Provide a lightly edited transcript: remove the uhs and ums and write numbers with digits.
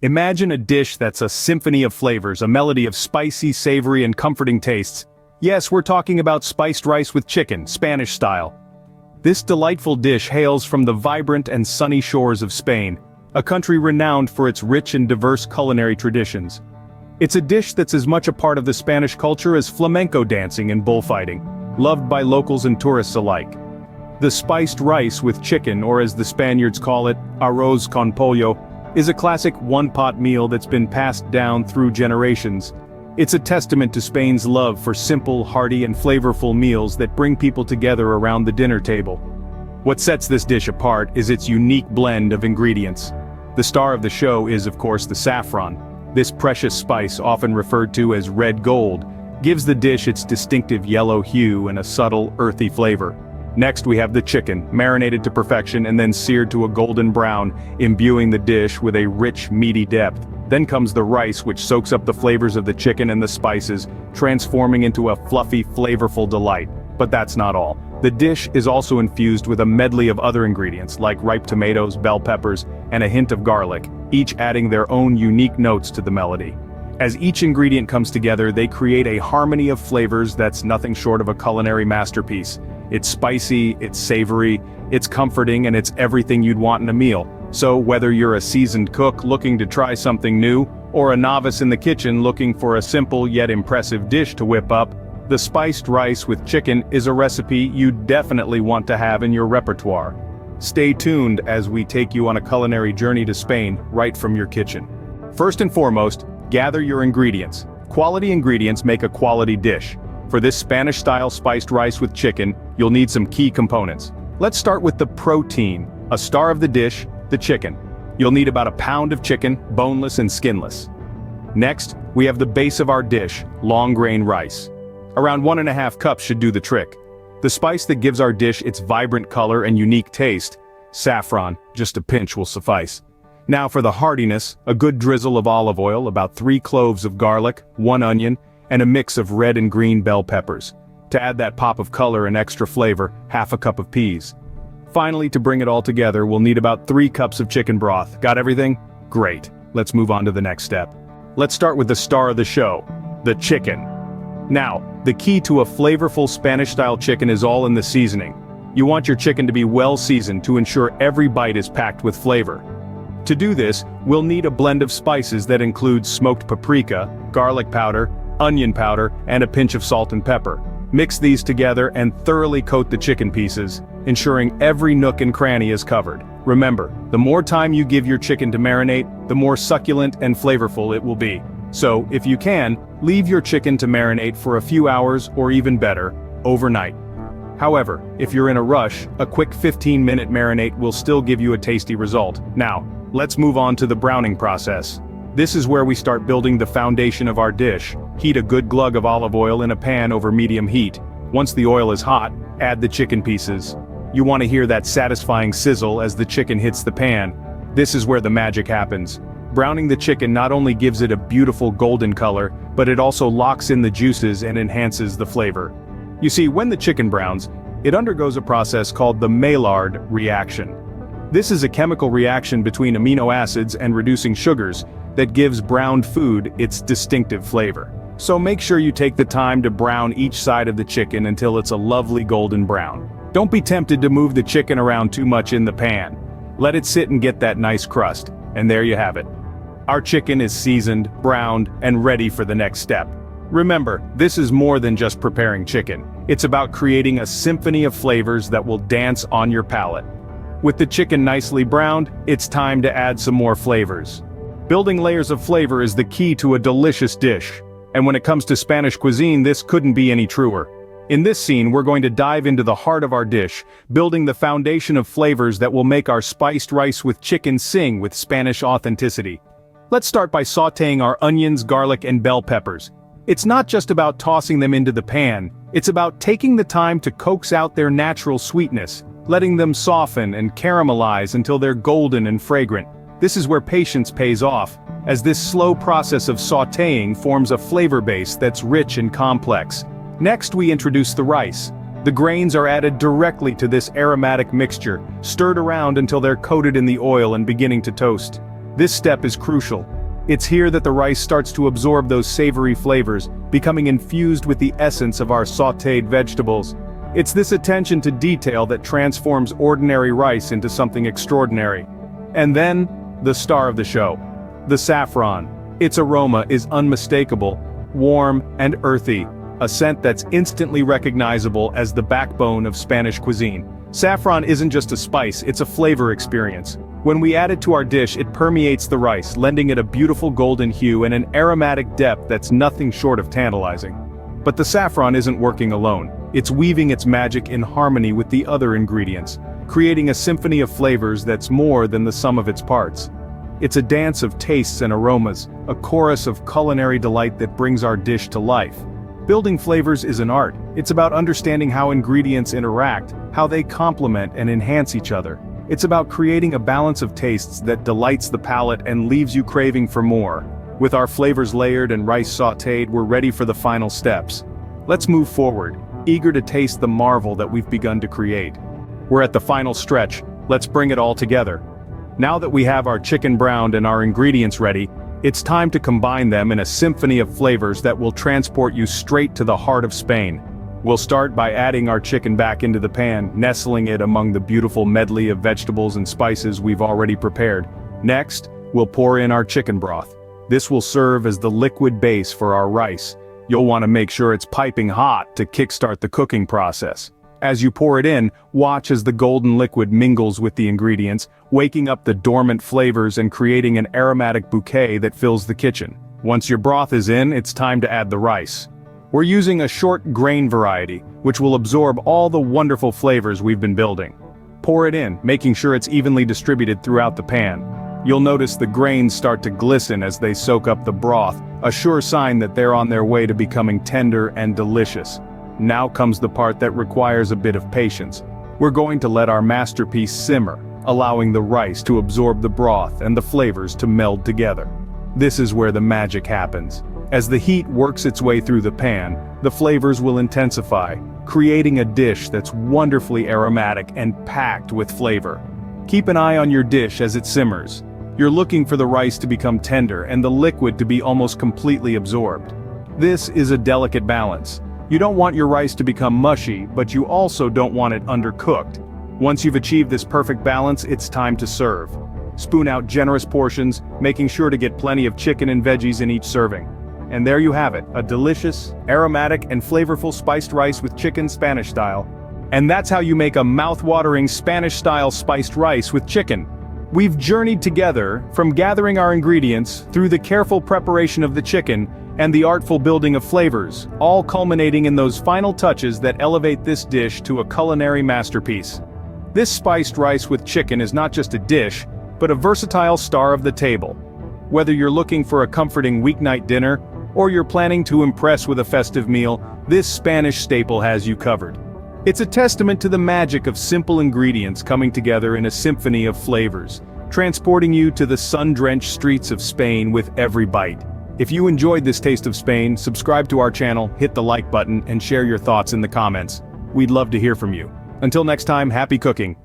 Imagine a dish that's a symphony of flavors, a melody of spicy, savory, and comforting tastes. Yes, we're talking about spiced rice with chicken, Spanish style. This delightful dish hails from the vibrant and sunny shores of Spain, a country renowned for its rich and diverse culinary traditions. It's a dish that's as much a part of the Spanish culture as flamenco dancing and bullfighting, loved by locals and tourists alike. The spiced rice with chicken, or as the Spaniards call it, arroz con pollo, is a classic one-pot meal that's been passed down through generations. It's a testament to Spain's love for simple, hearty, and flavorful meals that bring people together around the dinner table. What sets this dish apart is its unique blend of ingredients. The star of the show is, of course, the saffron. This precious spice, often referred to as red gold, gives the dish its distinctive yellow hue and a subtle, earthy flavor. Next we have the chicken, marinated to perfection and then seared to a golden brown, imbuing the dish with a rich, meaty depth. Then comes the rice, which soaks up the flavors of the chicken and the spices, transforming into a fluffy, flavorful delight. But that's not all. The dish is also infused with a medley of other ingredients, like ripe tomatoes, bell peppers, and a hint of garlic, each adding their own unique notes to the melody. As each ingredient comes together, they create a harmony of flavors that's nothing short of a culinary masterpiece. It's spicy, it's savory, it's comforting, and it's everything you'd want in a meal. So whether you're a seasoned cook looking to try something new, or a novice in the kitchen looking for a simple yet impressive dish to whip up, the spiced rice with chicken is a recipe you definitely want to have in your repertoire. Stay tuned as we take you on a culinary journey to Spain right from your kitchen. First and foremost, gather your ingredients. Quality ingredients make a quality dish. For this Spanish-style spiced rice with chicken, you'll need some key components. Let's start with the protein, a star of the dish, the chicken. You'll need about a pound of chicken, boneless and skinless. Next, we have the base of our dish, long-grain rice. Around 1.5 cups should do the trick. The spice that gives our dish its vibrant color and unique taste, saffron, just a pinch will suffice. Now for the heartiness, a good drizzle of olive oil, about 3 cloves of garlic, 1 onion, and a mix of red and green bell peppers. To add that pop of color and extra flavor, half a cup of peas. Finally, to bring it all together, we'll need about 3 cups of chicken broth. Got everything? Great. Let's move on to the next step. Let's start with the star of the show, the chicken. Now, the key to a flavorful Spanish-style chicken is all in the seasoning. You want your chicken to be well seasoned to ensure every bite is packed with flavor. To do this, we'll need a blend of spices that includes smoked paprika, garlic powder, onion powder, and a pinch of salt and pepper. Mix these together and thoroughly coat the chicken pieces, ensuring every nook and cranny is covered. Remember, the more time you give your chicken to marinate, the more succulent and flavorful it will be. So, if you can, leave your chicken to marinate for a few hours or even better, overnight. However, if you're in a rush, a quick 15-minute marinate will still give you a tasty result. Now, let's move on to the browning process. This is where we start building the foundation of our dish. Heat a good glug of olive oil in a pan over medium heat. Once the oil is hot, add the chicken pieces. You want to hear that satisfying sizzle as the chicken hits the pan. This is where the magic happens. Browning the chicken not only gives it a beautiful golden color, but it also locks in the juices and enhances the flavor. You see, when the chicken browns, it undergoes a process called the Maillard reaction. This is a chemical reaction between amino acids and reducing sugars that gives browned food its distinctive flavor. So make sure you take the time to brown each side of the chicken until it's a lovely golden brown. Don't be tempted to move the chicken around too much in the pan. Let it sit and get that nice crust, and there you have it. Our chicken is seasoned, browned, and ready for the next step. Remember, this is more than just preparing chicken. It's about creating a symphony of flavors that will dance on your palate. With the chicken nicely browned, it's time to add some more flavors. Building layers of flavor is the key to a delicious dish. And when it comes to Spanish cuisine, this couldn't be any truer. In this scene, we're going to dive into the heart of our dish, building the foundation of flavors that will make our spiced rice with chicken sing with Spanish authenticity. Let's start by sautéing our onions, garlic, and bell peppers. It's not just about tossing them into the pan, it's about taking the time to coax out their natural sweetness, letting them soften and caramelize until they're golden and fragrant. This is where patience pays off, as this slow process of sautéing forms a flavor base that's rich and complex. Next, we introduce the rice. The grains are added directly to this aromatic mixture, stirred around until they're coated in the oil and beginning to toast. This step is crucial, It's here that the rice starts to absorb those savory flavors, becoming infused with the essence of our sautéed vegetables. It's this attention to detail that transforms ordinary rice into something extraordinary. And then, the star of the show. The saffron. Its aroma is unmistakable, warm and earthy, a scent that's instantly recognizable as the backbone of Spanish cuisine. Saffron isn't just a spice, it's a flavor experience. When we add it to our dish, it permeates the rice, lending it a beautiful golden hue and an aromatic depth that's nothing short of tantalizing. But the saffron isn't working alone. It's weaving its magic in harmony with the other ingredients, creating a symphony of flavors that's more than the sum of its parts. It's a dance of tastes and aromas, a chorus of culinary delight that brings our dish to life. Building flavors is an art. It's about understanding how ingredients interact, how they complement and enhance each other. It's about creating a balance of tastes that delights the palate and leaves you craving for more. With our flavors layered and rice sautéed, we're ready for the final steps. Let's move forward, eager to taste the marvel that we've begun to create. We're at the final stretch, let's bring it all together. Now that we have our chicken browned and our ingredients ready, it's time to combine them in a symphony of flavors that will transport you straight to the heart of Spain. We'll start by adding our chicken back into the pan, nestling it among the beautiful medley of vegetables and spices we've already prepared. Next, we'll pour in our chicken broth. This will serve as the liquid base for our rice. You'll want to make sure it's piping hot to kickstart the cooking process. As you pour it in, watch as the golden liquid mingles with the ingredients, waking up the dormant flavors and creating an aromatic bouquet that fills the kitchen. Once your broth is in, it's time to add the rice. We're using a short grain variety, which will absorb all the wonderful flavors we've been building. Pour it in, making sure it's evenly distributed throughout the pan. You'll notice the grains start to glisten as they soak up the broth, a sure sign that they're on their way to becoming tender and delicious. Now comes the part that requires a bit of patience. We're going to let our masterpiece simmer, allowing the rice to absorb the broth and the flavors to meld together. This is where the magic happens. As the heat works its way through the pan, the flavors will intensify, creating a dish that's wonderfully aromatic and packed with flavor. Keep an eye on your dish as it simmers. You're looking for the rice to become tender and the liquid to be almost completely absorbed. This is a delicate balance. You don't want your rice to become mushy, but you also don't want it undercooked. Once you've achieved this perfect balance, it's time to serve. Spoon out generous portions, making sure to get plenty of chicken and veggies in each serving. And there you have it, a delicious, aromatic and flavorful spiced rice with chicken Spanish style. And that's how you make a mouth-watering Spanish-style spiced rice with chicken. We've journeyed together, from gathering our ingredients, through the careful preparation of the chicken, and the artful building of flavors, all culminating in those final touches that elevate this dish to a culinary masterpiece. This spiced rice with chicken is not just a dish, but a versatile star of the table. Whether you're looking for a comforting weeknight dinner, or you're planning to impress with a festive meal, this Spanish staple has you covered. It's a testament to the magic of simple ingredients coming together in a symphony of flavors, transporting you to the sun-drenched streets of Spain with every bite. If you enjoyed this taste of Spain, subscribe to our channel, hit the like button, and share your thoughts in the comments. We'd love to hear from you. Until next time, happy cooking.